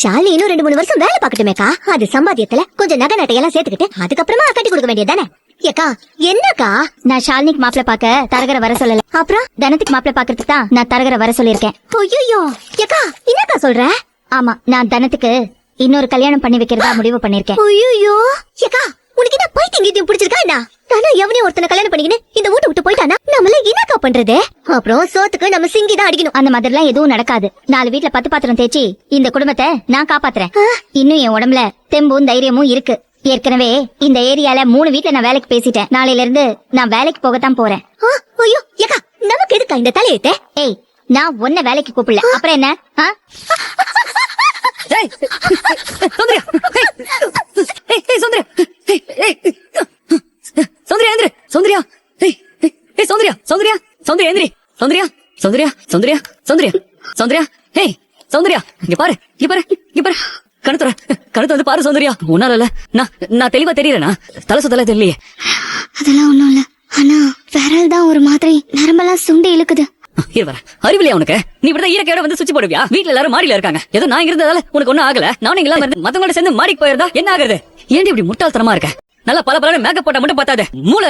ஷாலினி இன்னும் 2-3 வருஷம் வேலை பாக்கட்டுமேக்கா. அது சம்பாத்தியத்துல கொஞ்சம் நகை நட்டையெல்லாம் சேர்த்துக்கிட்டு அதுக்கப்புறமா கட்டி கொடுக்க வேண்டியதானே. ஏக்கா என்னக்கா? நான் ஷாலினிக்கு மாப்பிள்ள பாக்க தரகரை வர சொல்லல. அப்புறம் தனத்துக்கு மாப்பிள்ள பாக்குறதுக்கு தான் நான் தரகரை வர சொல்லிருக்கேன். ஐயோ ஏக்கா என்னக்கா சொல்ற? ஆமா, நான் தனத்துக்கு இன்னொரு கல்யாணம் பண்ணி வைக்கிறதா முடிவு பண்ணிருக்கேன். ஐயோ ஏக்கா உனக்கு என்ன பைத்தியம் கீத்தியம் பிடிச்சிருக்கா என்ன? தானே எவனையும் ஒருத்தனை கல்யாணம் பண்ணிக்கின்னு இந்த வீட்டை விட்டு போயிட்டானா நம்மள என்னக்கா பண்றது? அப்புறம் சோத்துக்கு நம்ம சிங்கி தான் அடிக்கணும். அந்த மாதிரிலாம் எதுவும் நடக்காது. 4 வீட்ல 10 பாத்திரம் தேய்ச்சி இந்த குடும்பத்தை நான் காப்பாத்துறேன். இன்னும் என் உடம்புல தெம்பும் தைரியமும் இருக்கு. ஏற்கனவே இந்த ஏரியால 3 வீட்ல நான் வேலைக்கு பேசிட்டேன். நாளையில இருந்து நான் வேலைக்கு போகத்தான் போறேன். ஐயோ ஏக்கா நமக்கு எதுக்கா இந்த தலையெழுத்து? ஏய், நான் உன்னை வேலைக்கு கூப்பிடல. அப்புறம் என்ன? கணத்து பாரு சௌந்தர்யா, உன்னால நான் தெளிவா தெரியறேனா? தலை சுத்தல தெரியலையே. அதெல்லாம் ஒண்ணும் இல்ல. ஆனா விரல் தான் ஒரு மாதிரி நரம்பெல்லாம் சுண்டி இழுக்குது. அறிவில்லையா உனக்கு? நீ இப்படிதான் ஈரக்கையோட வந்து சுவிட்ச் போடுவியா? வீட்டுல எல்லாரும் மாடியில இருக்காங்க. ஏதோ நான் இருந்ததால உனக்கு ஒண்ணும் ஆகல. நானும் இங்க இருந்து மத்தவங்களோட சேர்ந்து மாடிக்கு போயிருந்தா என்ன ஆகுறது? ஏன்டி இப்படி முட்டாள்தனமா இருக்க? நல்லா பல மேக்கப் போட்டா மட்டும் பார்த்தாது மூளை